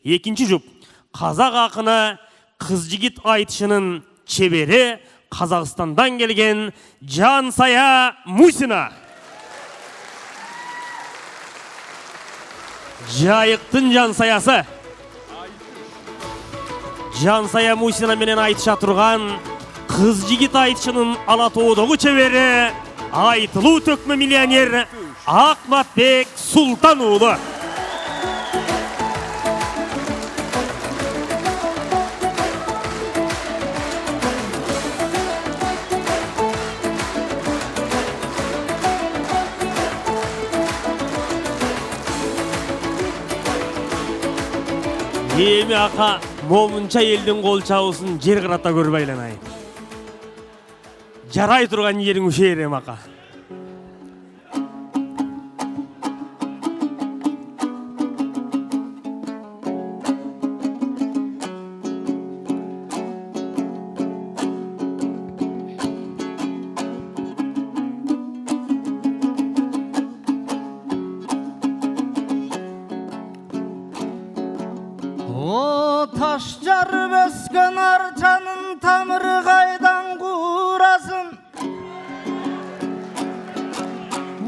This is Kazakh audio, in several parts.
Екінші жұп қазақ ақыны қыз жігіт айтышының чебері Қазақстандан келген Жансая Мусина. Жайықтың Жансаясы. Жансая Мусина менен айтыша тұрған қыз жігіт айтышының Алатаудағы чебері айтылу төкме миллионер Ақматбек Сұлтанұлы. Еми ақа, момынша елдің қол чауысын жер қырата көріп айланайын. Жарай тұрған ерің үшерем ақа. Taş jarып өскен арчанын тамыры қайдан қурасын,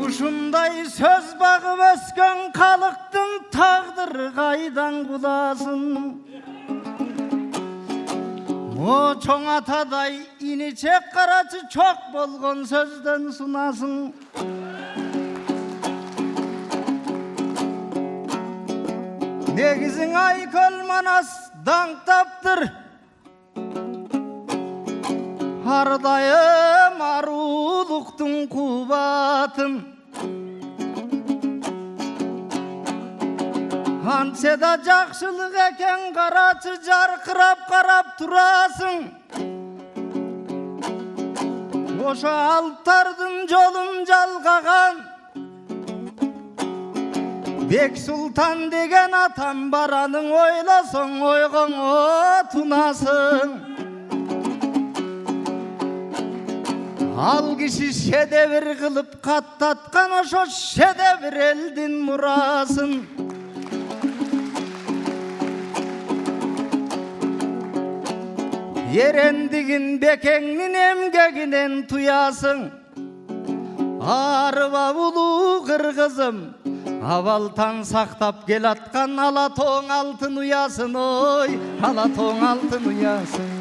ушундай сөз бағып өскен халықтың тағдыры қайдан құласын. О чоң атадай иничек қарачы чоқ болған сөзден сунасың. Негізің айкөл манас даңқтаптыр, ардайым арулықтың қубатын. Анчеда жақшылық екен қарачы жарқырап қарап тұрасың. Оша алыптардың жолын жалғаған Бек Сұлтан деген атам бараның ойласың ойғың отынасың. Ал киши шедевір қылып қаттатқан ошо шедевір елдің мұрасын. Ерендігін бекеңнің емгегінен туясың. Арыба бұлу қырғызым, авалтан сақтап кел атқан Алатауың алтын ұясын, ой, Алатауың алтын ұясын.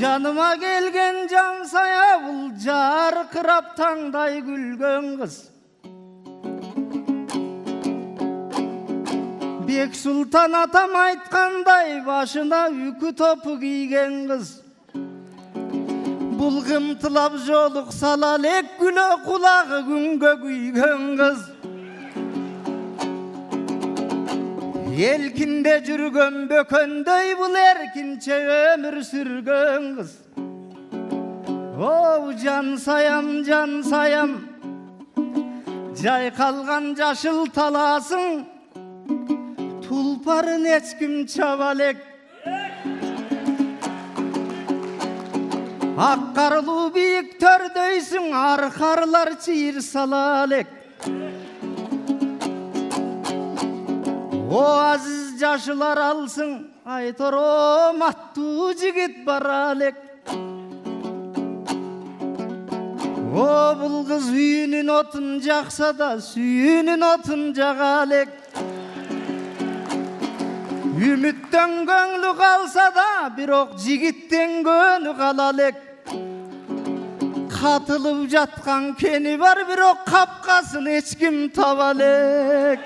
Жаныма келген Жансая бұл жарқырап таңдай күлген қыз. Бек Сұлтан атам айтқандай башына үкі топы киген қыз. Бұл қымтылап жолық салалек күлі құлағы күнге күйген қыз. Елкінде жүрген бөкөндей бұл еркінше өмір сүрген қыз. Оу Жансаям, Жансаям, жайқалған жашыл таласың, Тұлпарын ешкім чабалек. Аққарлы биік төрдейсің, арқарлар чиыр салалек. О азиз жашылар алсың, айтором атту жігіт баралек. О бұл қыз үйінің отын жақса да, сүйінің отын жағалек. Үміттен көңлі қалса да, бирок жігіттен көңлі қалалек. Қатылып жатқан кені бар, бирок қапқасын ешкім табалек.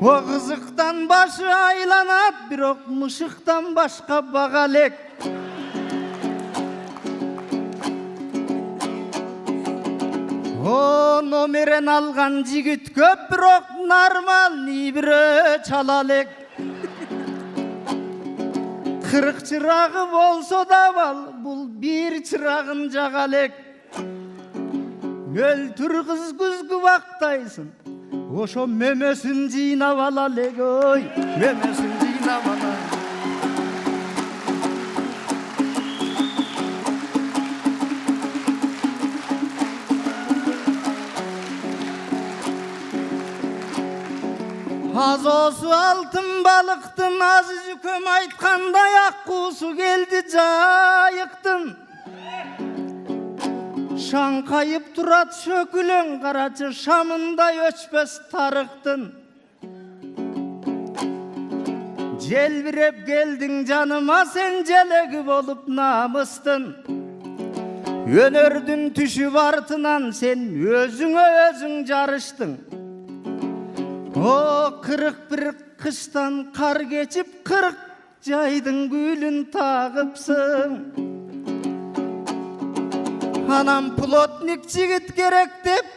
О қызықтан башы айланат, бирок мұшықтан башқа бағалек. О номерен алған жігіт көп, бирок нормал нибірі чалалек. Қырық чырағы болса да бал, бұл бір чырағын жағалек. Өлтір қыз күзгі бақтайсың, ошо мөмөсүн жыйнап алалек, ой, мөмөсүн жыйнап алалек. Осы алтын балықтың Азиз үкем айтқандай аққусы келді жайықтың. Шаңқайып тұрат шөкілен қарачы шамындай өчпес тарықтың. Желбіреп келдің жаныма сен желегі болып намыстың. Өнердің түшіп артынан сен өзіңе өзің жарыштың. О, 41 қыштан қар кечіп 40 жайдың гүлін тағыпсың. Анам плотник жігіт керек деп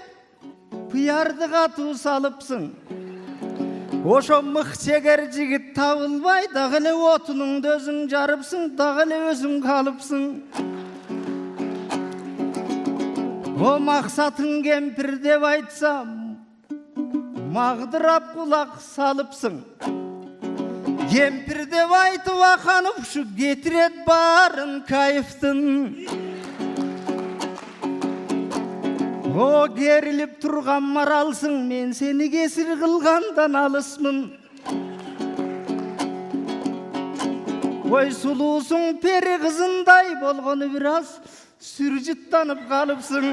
пиярды қату салыпсың. Ошо мық шегер жігіт табылбай дағылы отыныңды өзің жарыпсың, дағылы өзің қалыпсың. О мақсатың кемпір деп айтса, мағдырап құлақ салыпсың. Кемпір деп айтып ақанып шу кетірет барын кайфтың. О керіліп тұрған маралсың, мен сені кесір қылғандан алысмын. Ой сұлусың пері қызындай болғаны біраз сүржіттанып қалыпсың.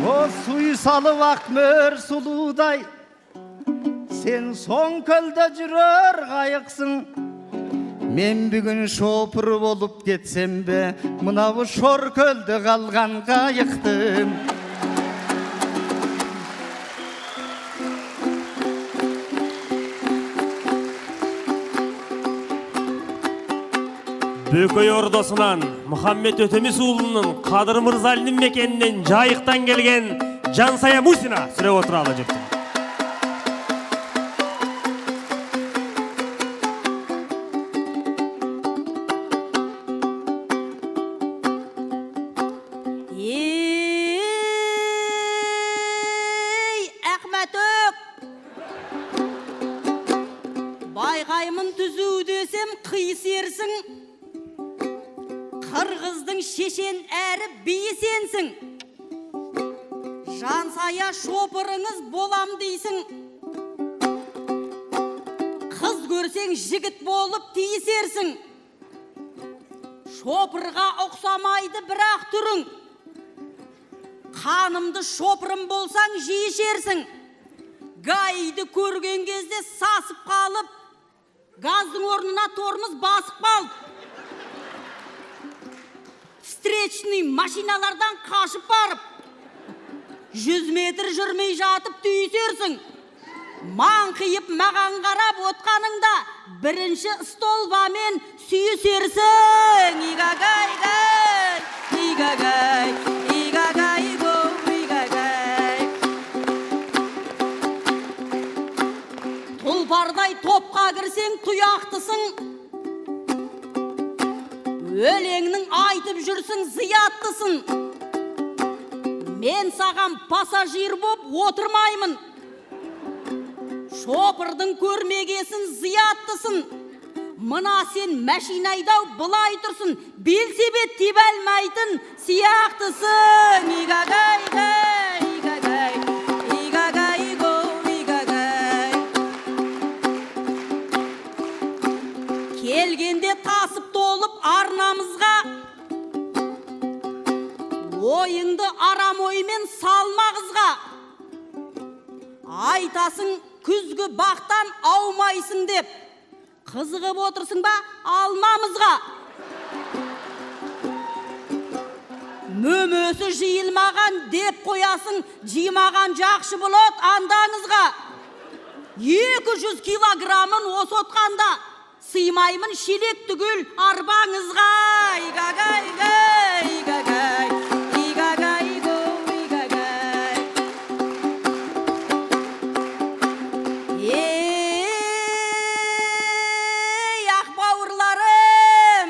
О суй салып ақмөр сұлудай, сен соң көлді жүрер қайықсың. Мен бүгін шопыр болып кетсем бе, мынау шор көлді қалған қайықтым. Бөкөй ордосынан Мұхаммед Өтеміс ұлының Қадыр Мырзалинин мекенінен жайықтан келген Жансая Мусина сүреп отыралы жепті. Байғаймын түзу десем қиысерсің, қырғыздың шешен әрі бейсенсің. Жансая шопырыңыз болам дейсің. Қыз көрсең жігіт болып тиісерсің. Шопырға ұқсамайды бірақ түрің. Қанымды шопырым болсаң жиішерсің. Гайды көрген кезде сасып қалып, газдың орнына тормоз басып қалып, встречный машиналардан қашып барып, 100 метр жүрмей жатып түйісерсің. Маңқиып маған қарап отқаныңда бірінші столбамен сүйісерсің. Игагай-гай, игагай, игагай-го, игагай. Тұлпардай топқа кірсең тұяқтысың. Өлеңнің айтып жүрсің зияттысың. Мен саған пассажир боп отырмаймын. Шопырдың көрмегесін зияттысың. Мына сен мәшинайдау бұлай тұрсың. Белсебет тебәлмайтын сияқтысың. Игагай-гай, игагай, игагай-го, игагай. Келгенде тасып толып арнамызға, ойыңды арам оймен салма қызға. Айтасың күзгі бақтан аумайсың деп, қызығып отырсың ба алмамызға. Мөмөсі жиылмаған деп қоясың, жимаған жақшы болот андаңызға. 200 килограмын осы отқанда, сыймаймын шелек түгіл арбаңызға. Игагай-гай, игагай, игагай-го, игагай. Ей, ақ бауырларым,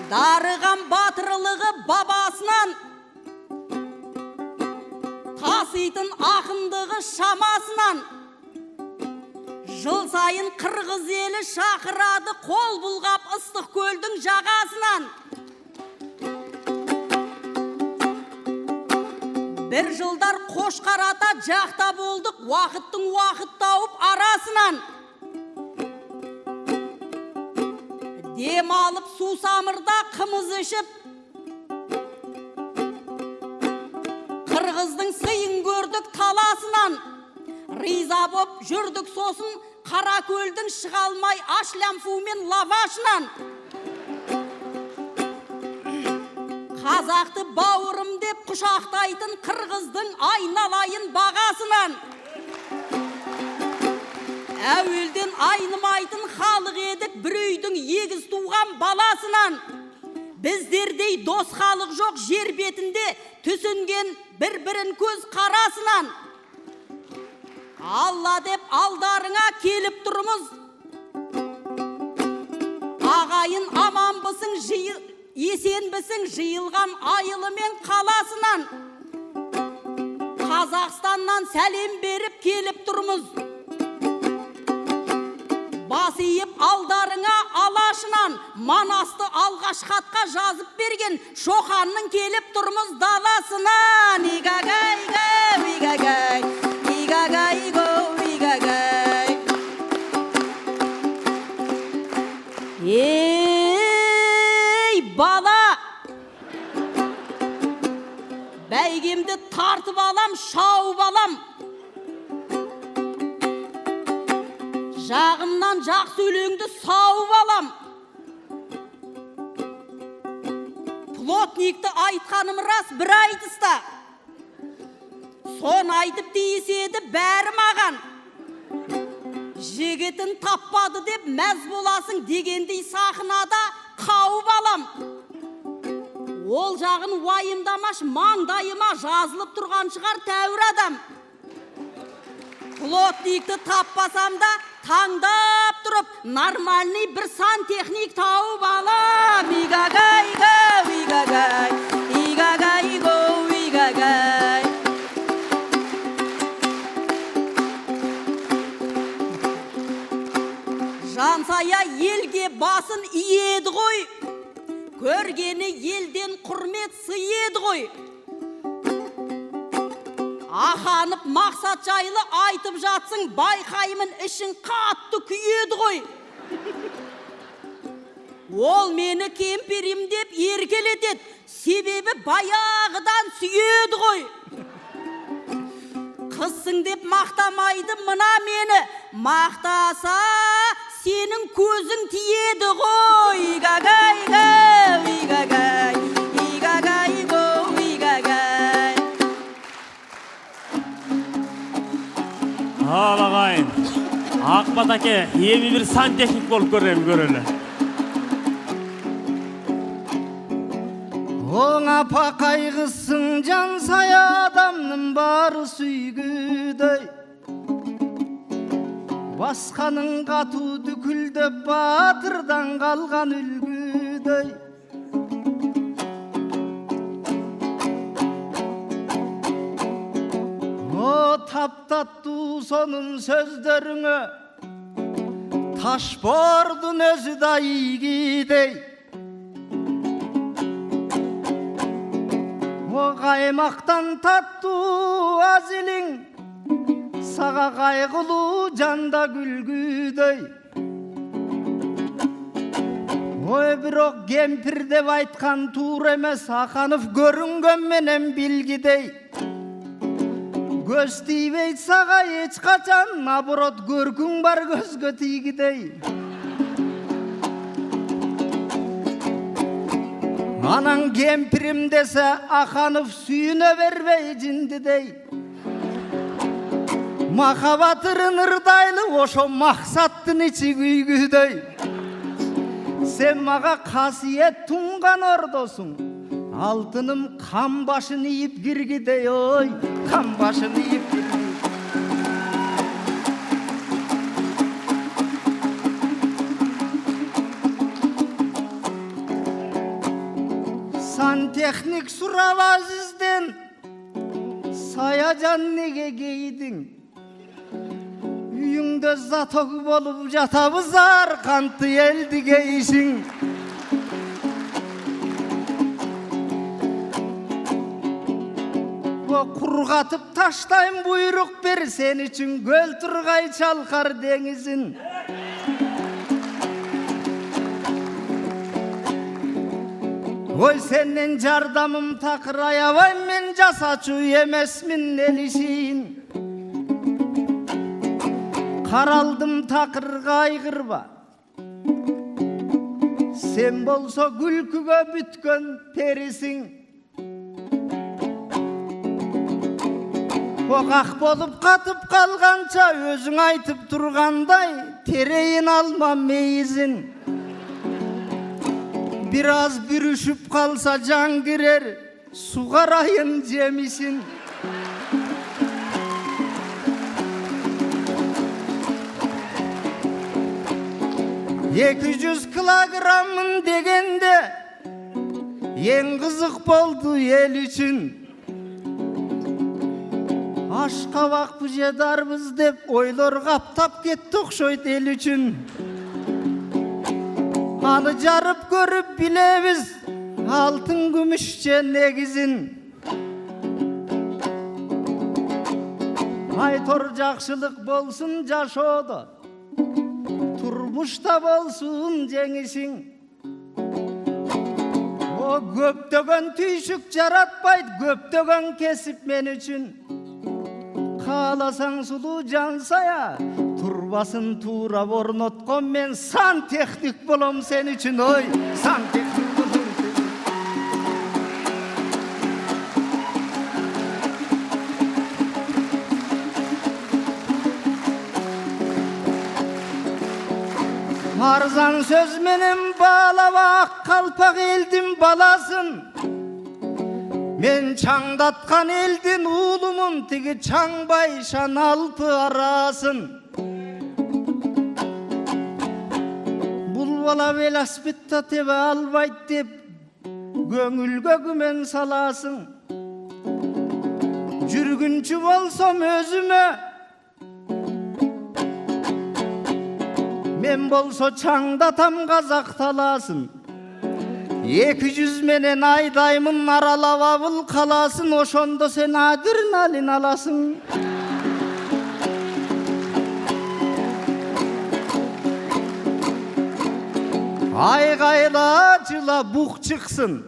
дарыған батырлығы бабасынан, таситын ақындығы шамасынан, Жыл сайын қырғыз елі шақырады қол бұлғап ыстық көлдің жағасынан. Бір жылдар Қошқарата жақта болдық, уақыттың уақыт тауып арасынан. Дем алып сусамырда қымыз ішіп, қырғыздың сыйын көрдік таласынан. Риза боп жүрдік сосын Қаракөлдің шыға алмай ашлямфу мен лавашынан. Қазақты бауырым деп құшақтайтын қырғыздың айналайын бағасынан. Әуелден айнымайтын халық едік бір үйдің егіз туған баласынан. Біздердей дос халық жоқ жер бетінде, түсінген бір-бірін көз қарасынан. Алла деп алдарыңа келіп тұрмыз, ағайын аманбысың, есенбісің жиылған айылы мен қаласынан. Қазақстаннан сәлем беріп келіп тұрмыз, бас иіп алдарыңа алашынан. Манасты алғаш хатқа жазып берген Шоқанның келіп тұрмыз даласынан. Игагай-гай, игагай, игагай-го, игагай. Ей бала, бәйгемді тартып алам, шауып алам. Жағымнан жақсы өлеңді сауып алам. Плотникті айтқаным рас бір айтыста, сон айтып дейседі бәрі маған. Жігітін таппады деп мәз боласың дегендей сахнада қауып алам. Ол жағын уайымдамаш, маңдайыма жазылып тұрған шығар тәуір адам. Плотникті таппасам да таңдап тұрып, нормальный бір сантехник тауып алам. Игагай-го, игагай, игагай-го, игагай. Жансая елге басын иеді ғой, көргені елден құрмет сыйеді ғой. Аханып мақсат жайлы айтып жатсың, байқаймын ішін қатты күйеді ғой. Ол мені кемперім деп еркелетеді, себебі баяғыдан сүйеді ғой. Қызсың деп мақтамайды мына мені, мақтаса сенің көзің тиеді ғой. Игагай-го, игагай, игагай-го, игагай. Ал ағайын, Ақбат әке, еми бір сантехник болып көрелі. Оңапа қайғысың Жансая, адамның бары сүйгідей. Басқаның қату дүкілдеп батырдан қалған үлгідей. О таптатту соның сөздеріңі, ташбордың өзі да игідей. О қаймақтан татту азилің, саға қайғылу жанда күлгідей. Ой бирок кемпір деп айтқан тур емес, Аханов көрінген менен білгідей. Көз тийбейт саға еч қачан, наоборот көркің бар көзгө тигидей. Анан кемпірім десе, Аханов сүйіне бербей жіндідей. Махабатырын ырдайлы, ошо мақсаттын ичи күйгүдей. Сен маға қасиет туңған ордосуң, алтыным қан башын ийип киргидей. Ой, қан башын ийип киргидей. Сантехник сурап Азизден, Саяжан неге кейдің? Үйің күндө заток болуп жатабыз ар канты элди кейишиң. Kurgatıp taştayım buyruk bir sen için göl turgay çalkar denizin. Oy senden jardamım takır ayabay men jasaçı emesmin elişin. Karaldım takır kaygırba. Sen bolsa gülküge bütkön terisin. Kokak bolup katıp kalgança özün aytıp turganday tereyin alma meyizin. Biraz bürüşüp kalsa can girer sugarayın cemisin. ...200 kilogramın degende en kızık boldu el için. Aşkabak bu jedarбыз dep oylor kaptap ketти okşoyt el üçün. Аны жарып көрүp билебиz алтын күмүшче негизин. Айтор жакшылык болсун жашоодо, турмушта болсун жеңишиң. O көптөгөн түйшүк жаратпайт, көптөгөн кесип мен үчүн. Қаласаң сулуу жансая, турбасын туурап орноткон мен сантехник болом сен үчүн, ой, сантехник болом. Арзан сөз менен баалап калпак элдин баласын. Men çаңдатқан elдin уулумун тиги Чаңбайшан Алпы арасın. Бул бала велосипедте тебе албайт деп көңүлгө күмөн саласың. Жүргүнчү болсом өзүмө, мен болсо чаңдатам казак таласын. 200 менен айдаймын аралап абыл каласын, ошондо сен адреналин аласың. Айгайла жыла бук чыксын,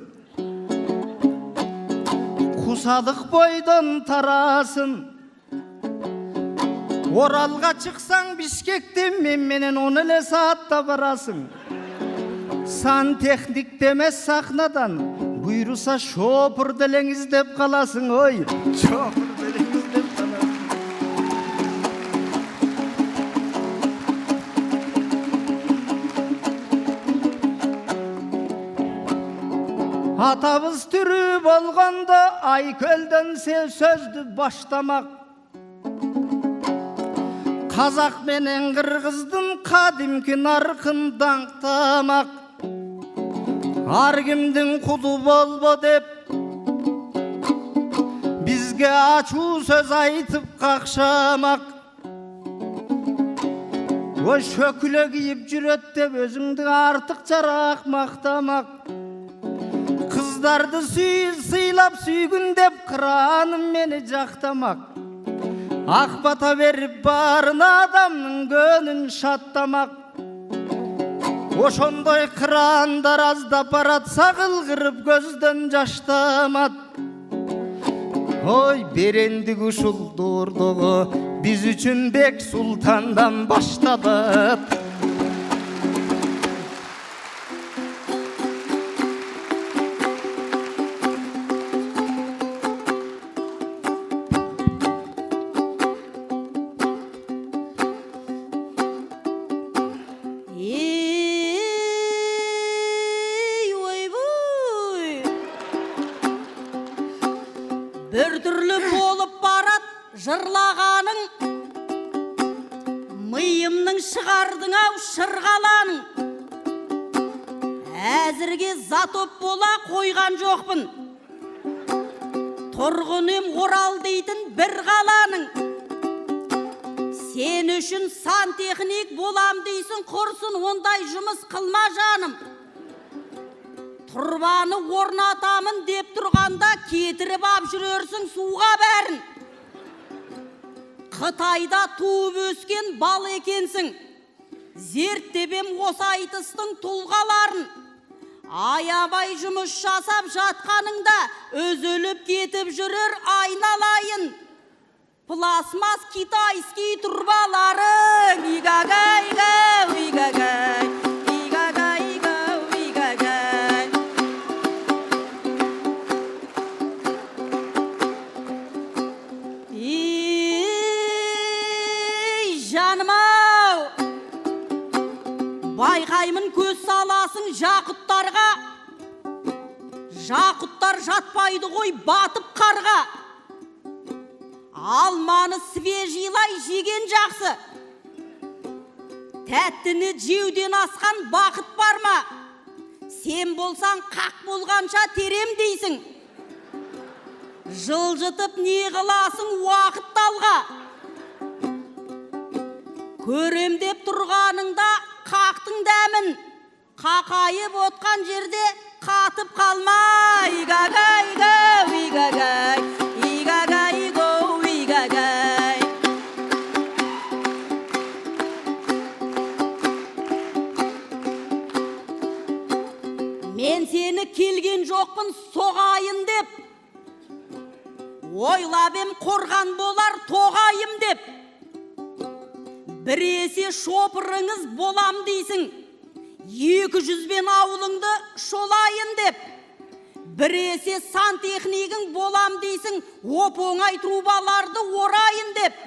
кусалык бойдон тарасын. Оралга чыксаң Бишкектен мен менен 10 эле саатта барасың. Сантехник демес сахнадан буйруса шопур делеңиз деп каласың, ой, шопур делеңиз деп каласың. Атабыз түрү болгондо Айкөлдөн сөздү баштамак. Казак менен кыргыздын кадимки наркын даңктамак. Ар кимдин кулу болбо деп бизге ачуу сөз айтып какшамак. Ой шөкүлө кийип жүрөт деп өзүңдү артыкчараак мактамак. Кыздарды сыйлап сүйгүн деп кыраным мени жактамак. Ак бата берип барын адамдын көнүн шаттамак. Ошондой кырандар аздап баратса кылгырып көздөн жаштамат. Ой берендик ушул доордогу биз үчүн Бек Султандан башталат. Bir türlü bolup barat jırlagaның, mıyımның шығардың ау шырғаланың. Әзірге затоп бола қойған жоқпын, тұрғыным Орал дейтін бір қаланың. Сен үшін сантехник болам дейсің, құрсын ондай жұмыс қылма жаным. Тұрбаны орнатамын деп тұрғанда кетіріп ап жүрерсің суға бәрін. Қытайда туып өскен бал екенсің. Зерттебем осы айтыстың тұлғаларын. Аябай жұмыс жасап жатқаныңда өзіліп кетіп жүрер айналайын. Пластмас китайский тұрбаларың. Игагай-гау, игагай. Байқаймын көз саласың жақұттарға. Жақұттар жатпайды ғой батып қарға. Алманы свежилай жеген жақсы. Тәттіні жеуден асқан бақыт бар ма? Сен болсаң қақ болғанша терем дейсің. Жылжытып не қыласың уақыт талға. Көрем деп тұрғаныңда қақтың дәмін. Қақайып отқан жерде қатып қалма. Игагай-гау, игагай. Игагай-гау, игагай. Мен сені келген жоқпын соғайын деп. Ойлап ем қорған болар тоғайым деп. Біресе шопырыңыз болам дейсің, 200-бен ауылыңды шолайын деп. Біресе сантехнигің болам дейсің, оп-оңай трубаларды орайын деп.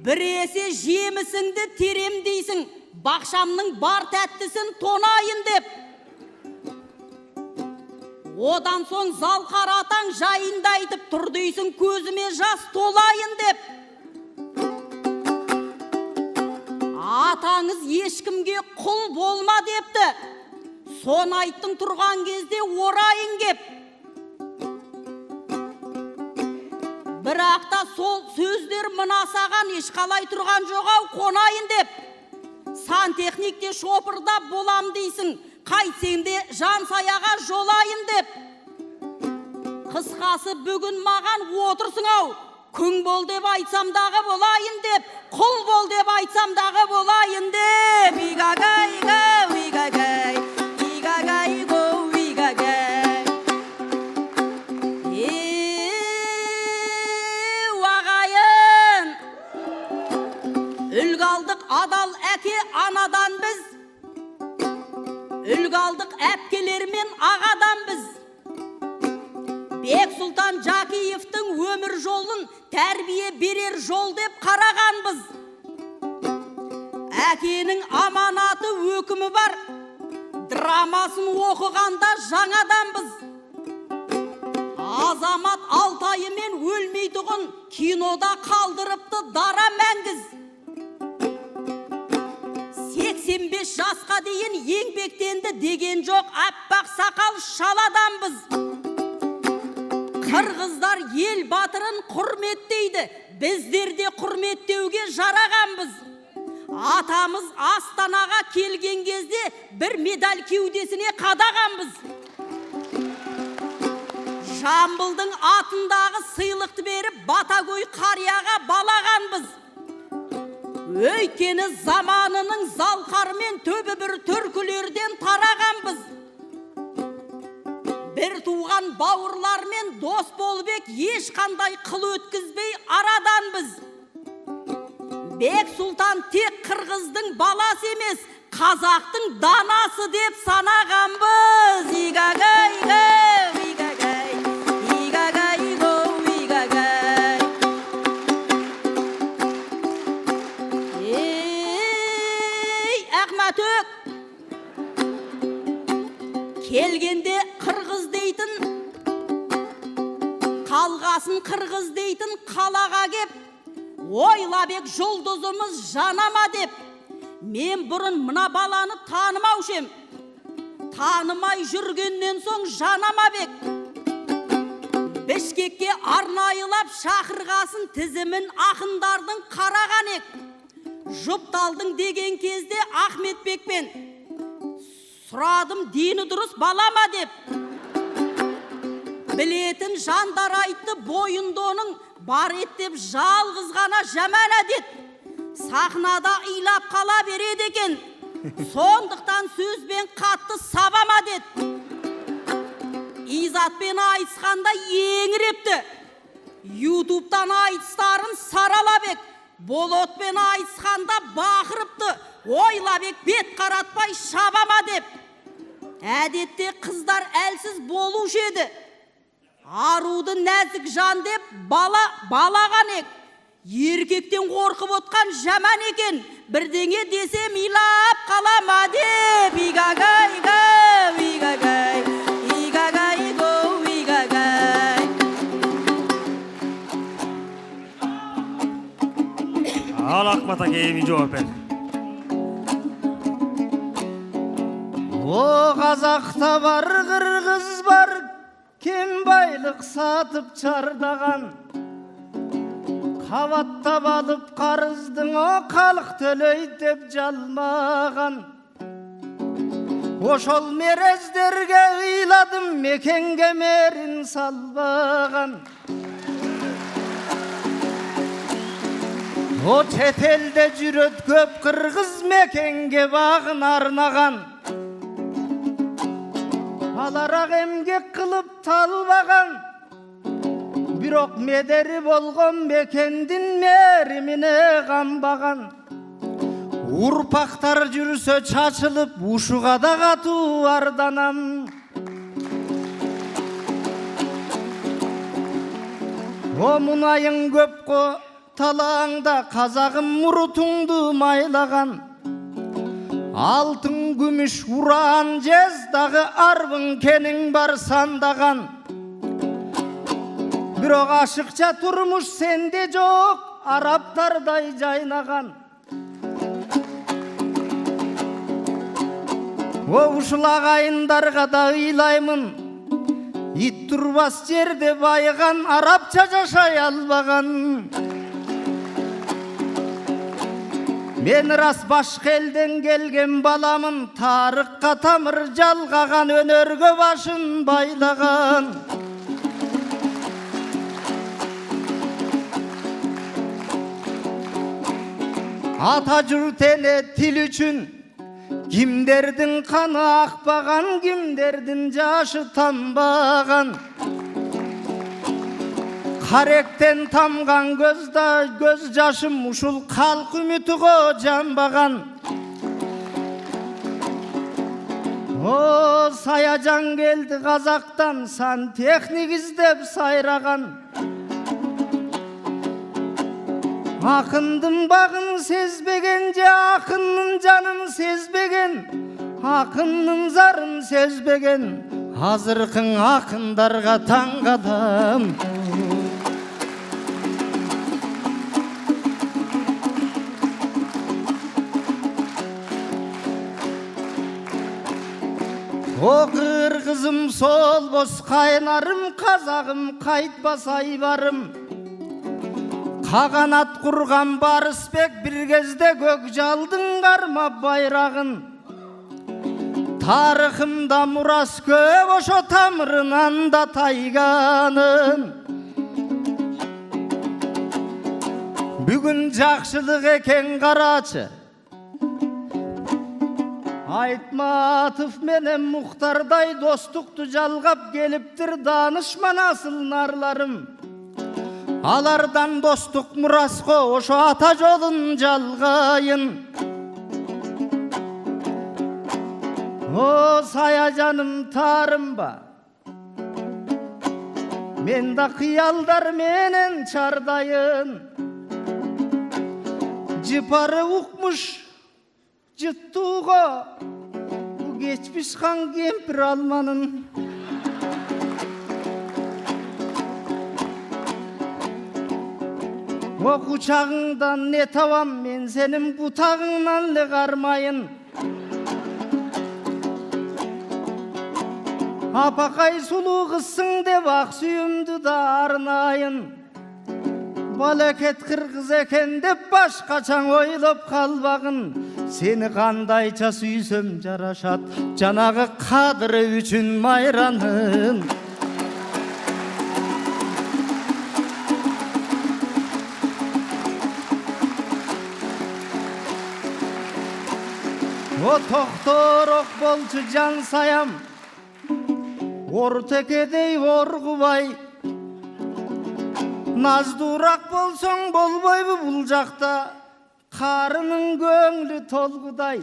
Біресе жемісіңді терем дейсің, бақшамның бар тәттісін тонайын деп. Одан соң зал қаратаң жайында айтып тұр дейсің, көзіме жас толайын деп. Атаңыз ешкімге құл болма депті. Сон айттың тұрған кезде орайын кеп. Бірақ та сол сөздер мына саған ешқалай тұрған жоғау қонайын деп. Сантехникте шопырда болам дейсің, қайтсең де жан саяға жолайын деп. Қысқасы бүгін маған отырсың ау. Күң бол деп айтсам дағы болайын деп, құл бол деп айтсам дағы болайын деп. Игагай-гау, игагай. Игагай-гау, игагай. Ағайын, үлгі алдық адал әке анадан біз. Үлгі алдық әпкелер мен ағадан біз. Бек Сұлтан Жақиевтің өмір жолын тәрбие берер жол деп қарағанбыз. Әкенің аманаты өкімі бар, драмасын оқығанда жаңаданбыз. Азамат Алтайымен өлмейтұғын кинода қалдырыпты дара мәңгіз. 85 жасқа дейін еңбектенді деген жоқ, аппақ сақал шаладанбыз. Қырғыздар ел батырын құрметтейді, біздер де құрметтеуге жарағанбыз. Атамыз Астанаға келген кезде бір медаль кеудесіне қадағанбыз. Жамбылдың атындағы сыйлықты беріп Батагөй қарияға балағанбыз. Өйткені заманының залқарымен төбі бір түркілерден тарағанбыз. Бір туған бауырлармен дос болбек ешқандай қыл өткізбей араданбыз. Бек Сұлтан тек қырғыздың баласы емес, қазақтың данасы деп санағанбыз. Игагай-гау, игагай. Игагай-гау, игагай. Ақматөк, келгенде қырғыз дейтін, қалғасын қырғыз дейтін қалаға кеп, ойлабек жұлдызымыз жанама деп. Мен бұрын мына баланы танымаушем. Танымай жүргеннен соң жанама бек. Бішкекке арнайылап шақырғасын тізімін ақындардың қараған ек. Жұпталдың деген кезде Ахметбекпен сұрадым, дені дұрыс балама деп. Білетін жандар айтты, бойында оның бар ет деп жалғыз ғана жаман әдет. Сахнада илап қала береді екен, сондықтан сөзбен қатты сабама дед. Изатпен айтысқанда еңірепті. Ютубтан айтыстарын Саралабек, Болотпен айтысқанда бақырыпты. Ойлабек бет қаратпай шабама деп. Әдетте қыздар әлсіз болушы еді. Аруды нәзік жан деп балаған ек. Еркектен қорқып отқан жаман екен. Бірдеңе десем илап қалама деп. Игагай-гай, игагай, игагай-го, игагай. Ал Ахмат әкеме жауап бер. О қазақта бар, қырғыз бар, кем байлық сатып чардаған. Қабаттап алып қарыздың, о халық төлейді деп жалмаған. Ошол мерездерге ыйладым, мекенге мерін салбаған. О четелде жүрөт көп қырғыз, мекенге бағын арнаған. Аларақ емгек қылып талбаған. Бирок медери болгон мекендин меримине камбаган. Урпактар жүрсө чачылып, ушуга да катуу арданам. О мунайың көп талааңда, казагым мурутуңду майлаган. Алтын күмүш уран жез, дагы арбың кениң бар сандаган. Бирок ашыкча турмуш сенде жок, араптардай жайнаган. О ушул агайындарга да ыйлаймын, ит турбас жерде байыган, арапча жашай албаган. Мен рас башка элден келген баламын, тарыкка тамыр жалгаган, өнөргө башын байлаган. Ата журт эле тил үчүн кимдердин каны акпаган, кимдердин жашы тамбаган. Каректен тамган көз жашым ушул калк үмүтүгө жамбаган. О саяжан келди казактан, сантехник издеп сайраган. Акындын багын сезбеген же акыннын жанын сезбеген, акыннын зарын сезбеген, азыркын акындарга таң кадам. О кыргызым солбос кайнарым, казагым кайтпас айбарым. Каганат курган Барысбек бир кезде көк жалдың кармап байрагын. Тарыхымда мурас көп, ошо тамырынан да тайганын. Бүгүн жакшылык экен карачы, Айтматов менен Мухтардай достукту жалгап келиптир данышман асыл нарларым. Алардан достук мураско ошо ата жолун жалгайын. О саяжаным тарымба, мен да кыялдар менен чардайын. Жыпары укмуш жыттууга, бу кечпиш хан кемпир алманын. О кучагыңдан не табам, мен сенин бутагыңнан эле кармайын. Апақай сұлу қызсың деп ақ сүйімді да арнайын. Балекет қырғыз екен деп башқачаң ойлап қалбағын. Сені қандайша сүйсем жарашат, жанағы қадірі үшін майранын. О тоқтoroq болчу жан саям, ортекедей орғубай. Наздурақ болсаң болбойбу бұл жақта, қарының көңлі толғыдай.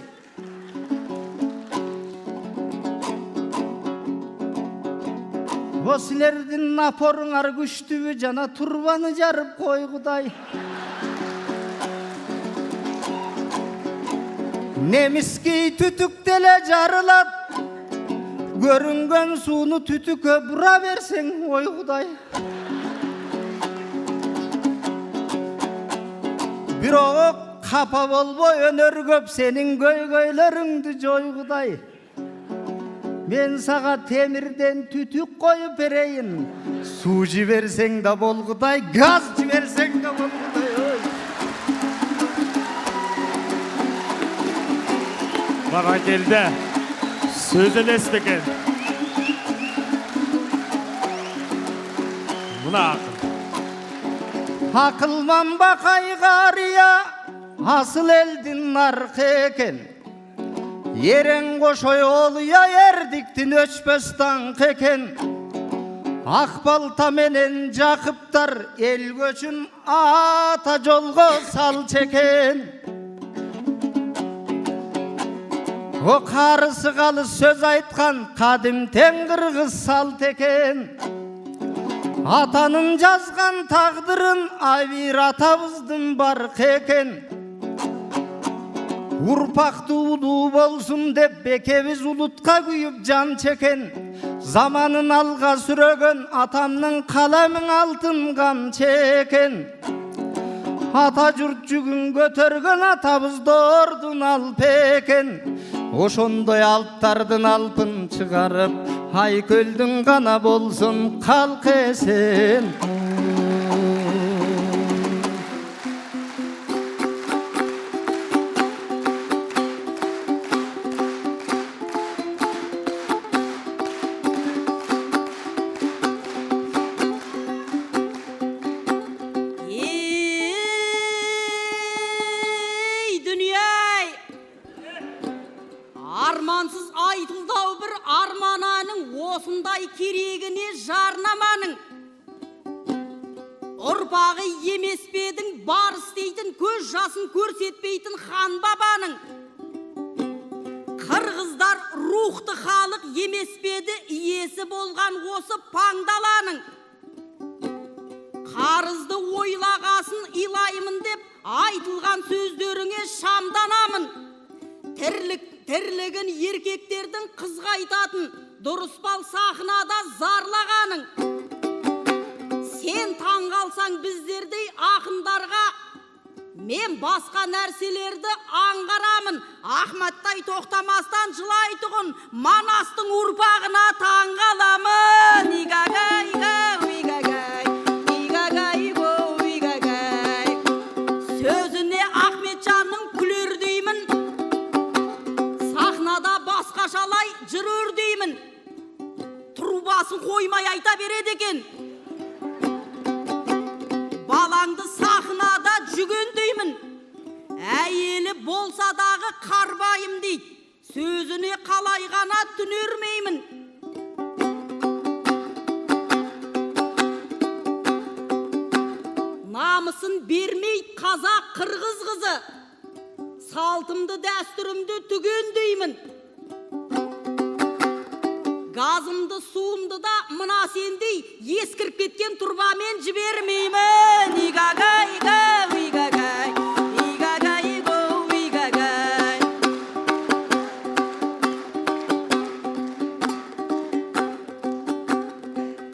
Осылердің напорыңар күштүбү жана турбаны жарып қойғыдай. Неміскей түтіктеле жарылат, көрінген суны түтікі бұра берсең ойғыдай. Бирок қапа болбой өнөр көп сенің көйгөйлөрүңдү жойғыдай. Мен саға темірден түтік қойып берейін, су жіберсең да болғыдай, газ жіберсең да болғыдай. Баға келді, сөз емес бекен. Мұна ақыл. Ақылман бақай қария, асыл елдің нарқы екен. Ерең қошой олыя ердіктін өшпес таңқы екен. Ақбалта менен жақыптар ел көшін ата жолға сал чекен. О қарысы қалыс сөз айтқан қадым теңгірғыз салт екен. Атанын жазған тағдырын айвир атабыздың барқ екен. Урпақты улуу болсын деп бекебіз улутқа күйіп жан чекен. Заманын алға сүрөгөн атамның қаламың алтын қамчы екен. Ата жұрт жүгін көтөргөн атабыздордун алп екен. Ошондой алптардын алпын чыгарып, Айкөлдүн гана болсун калк эсен. Армансыз айтылдау бір армананың осындай керегіне жарнаманың. Ұрпағы емес педің бар істейтін көз жасын көрсетпейтін хан бабаның. Қырғыздар рухты халық емес педі иесі болған осы паңдаланың. Қарызды ойлағасын илаймын деп айтылған сөздеріңе шамданамын. Тірлігін еркектердің қызға айтатын дұрыспал сахнада зарлағаның. Сен таңғалсаң біздердей ақындарға мен басқа нәрселерді аңғарамын. Ахматтай тоқтамастан жылайтұғын Манастың ұрпағына таңғаламын. Игагай, игагай, игагай, игагай. Сөзіне Ахметжанның күлер деймін. Басқашалай жүрер деймін. Трубасын қоймай айта береді екен. Балаңды сахнада жүген деймін. Әйелі болса дағы қарбайым дейді. Сөзіне қалай ғана түнермеймін. Намысын бермейді қазақ қырғыз қызы. Салтымды дәстүрімді түген деймін. Газымды суымды да мына сендей ескіріп кеткен турбамен жібермеймін. Игагай, игагай, игагай, игагай.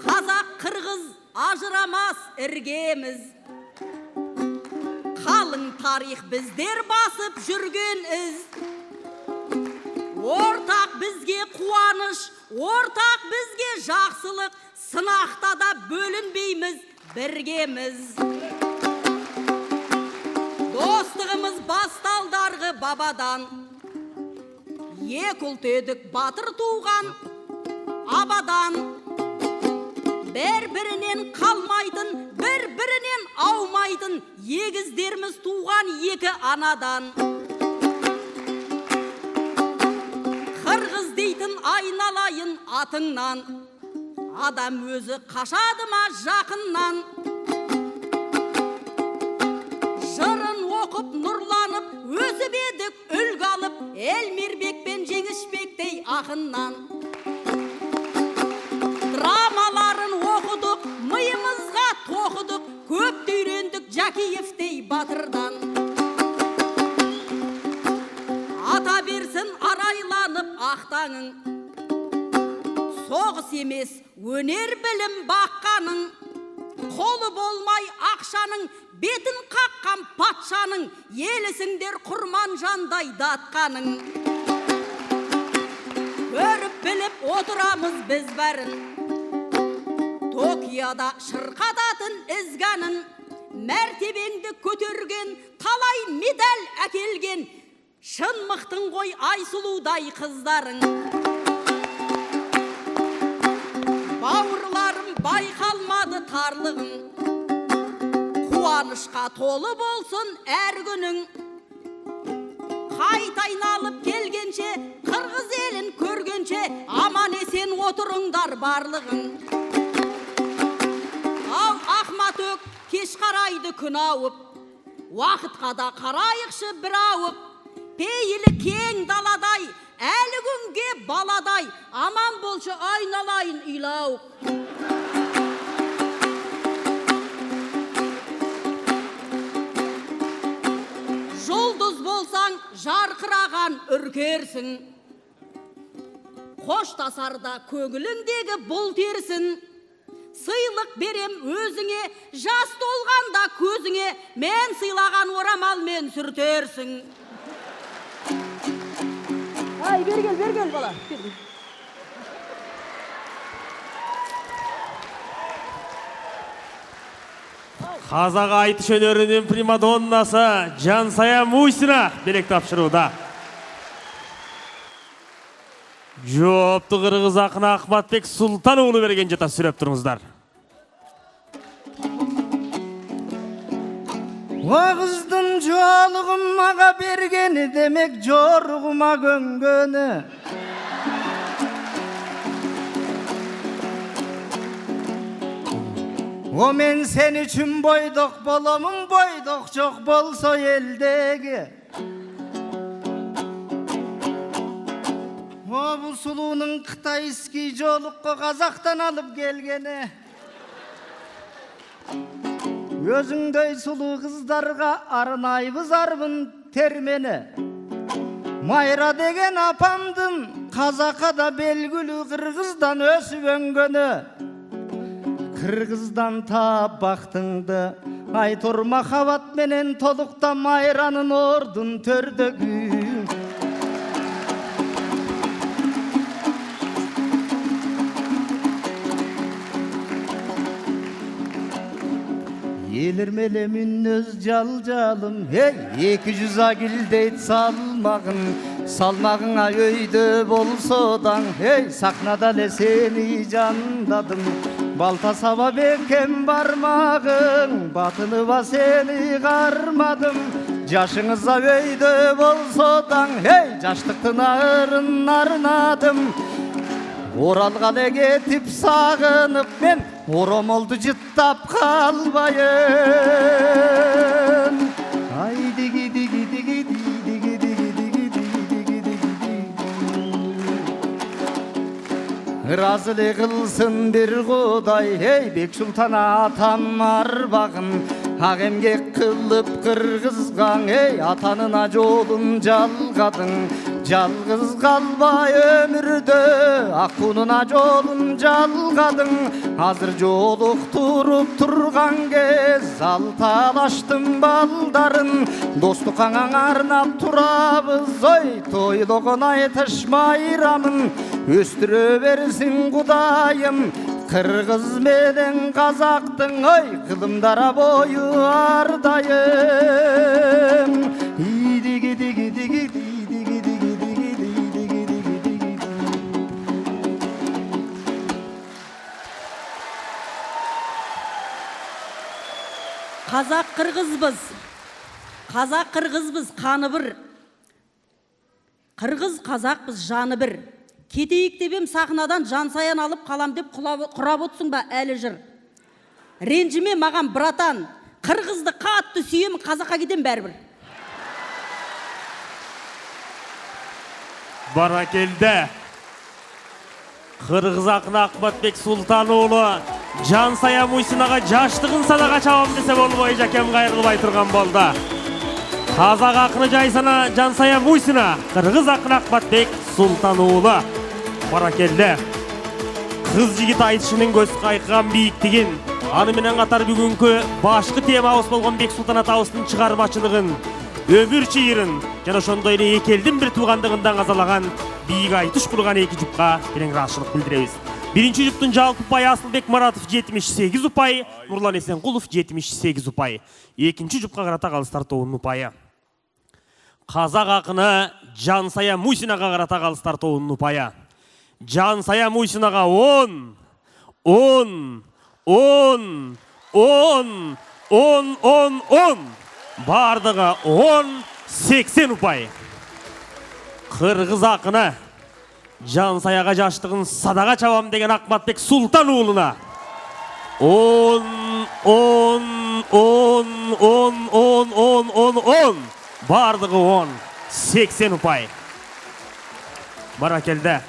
Қазақ қырғыз ажырамас іргеміз. Қалың тарих біздер басып жүрген із. Ортақ бізге қуаныш, ортақ бізге жақсылық, сынақта да бөлінбейміз, біргеміз. Достығымыз басталдарғы бабадан, екі ұлт едік батыр туған абадан. Бір-бірінен қалмайтын, бір-бірінен аумайтын, егіздеріміз туған екі анадан. Қырғыз дейтін айналайын атыңнан, адам өзі қашады ма жақыннан. Жырын оқып, нұрланып, өсіп едік үлгі алып, Әлмербек пен Жеңішбектей ақыннан. Драмаларын оқыдық, миымызға тоқыдық, көпті үйрендік Жакиевтей батырдан. Ата берсін арайланып ақтаңың, соғыс емес өнер білім баққаның. Қолы болмай ақшаның, бетін қаққан патшаның, елісіңдер құрман жандай датқаның. Көріп біліп отырамыз біз бәрін, Токияда шырқататын ізганын. Мәртебеңді көтерген, талай медаль әкелген, шын мықтың ғой Айсұлудай қыздарың. Бауырларым байқалмады тарлығың, қуанышқа толы болсын әр күнің. Қайта айналып келгенше, қырғыз елін көргенше, аман есен отырыңдар барлығың. Ау Ахматөк кеш қарайды күн ауып, уақытқа да қарайықшы бір ауып. Пейілі кең даладай, әлі күнге баладай, аман болшы айналайын үйлауық. Жұлдыз болсаң жарқыраған үркерсің, қоштасарда көңіліңдегі бұл терсін. Сыйлық берем өзіңе, жас толғанда көзіңе, мен сыйлаған орамалмен сүртерсің. Ай, бергел, бала. Қазақ айтыш өнерінің примадоннасы Жансая Мусина белек тапшыруда. Жоопты қырғыз ақын Ахматбек Сұлтанұлы берген жата сүреп тұрыңыздар. Оғыздың жолығым маға бергені, демек жорғыма көнгені. О мен сен үшін бойдық боламын, бойдық жоқ болса елдегі. О бұл сұлуының қытайский жолыққа қазақтан алып келгені. Өзіңдей сұлу қыздарға арнайбыз арбын термені. Майра деген апамдың қазақада белгілі қырғыздан өсіп өнгені. Қырғыздан тап бақтыңды, айтыр махаббат менен толықта Майраның ордын төрдігі. Елірмелі мүннөз жал-жалым, 200 агилдейт салмағыңа өйді болсодан, сахнада ле сені жандадым. Балта саба бекем бармағың, батыны ба сені қармадым. Жашыңыза өйді болсодан, жаштықтың ағырын арнадым. Оралға кетіп сағынып мен, орамалды жыттап қалбайын. Ай диги диги диги диги диги диги диги диги. Разылы қылсын бір құдай, Бек Сұлтан атам арбағын. Ағемге қылып қырғызған, атанына жолын жалғадың. Жалғыз қалбай өмірді ақунына жолын жалғадың. Азыр жолықтырып тұрған кез ал талаштың балдарын. Достықаңа арнап тұрабыз, ой, тойлығын айтыш майрамын. Өстіре берсін Құдайым, қырғыз менен қазақтың, ой, қылымдара бойы ардайым. Идиги диги диги диги диги диги диги диги диги. Қазақ қырғызбыз. Қазақ қырғызбыз, қаны бір. Қырғыз қазақпыз, жаны бір. Кетейік деп сахнадан Жансаян алып қалам деп құрап отсың ба әлі жыр. Ренжіме маған братан, қырғызды қатты сүйем, қазаққа кетем бәрібір. Баракелді. Қырғыз ақын Ақматбек Сұлтанұлы Жансая Мусинаға жаштығын садаға чабам десе болбой жакем қайырылбай тұрған болды. Қазақ ақыны жайсана Жансая Мусина, қырғыз ақын Ақматбек Сұлтанұлы. Баракелді. Қыз жігіт айтышының көз қайқыған биіктігін, анымен қатар бүгінгі башқы тема ауыз болған Бек Сұлтан атауысының шығармашылығын, өмір чиырын, жана ошондой эле экелдин бир туугандыгындан казалаған бийик айтыш курган эки жупка терең ыраазычылык билдиребиз. Биринчи жуптун жалпы упайы Асылбек Маратов 78 упай, Нурлан Эсенкулов 78 упай. Экинчи жупка карата Калыс тартоонун упайы. Казак акыны Жансая Мусинага карата Калыс тартоонун упайы. Жансая Мусинага 10. Бардығы 10-80 упай. Қырғыз ақыны Жансаяға жаштығын садаға чабам деген Ақматбек Сұлтанұлына 10. Бардығы 10-80 упай. Баракелді.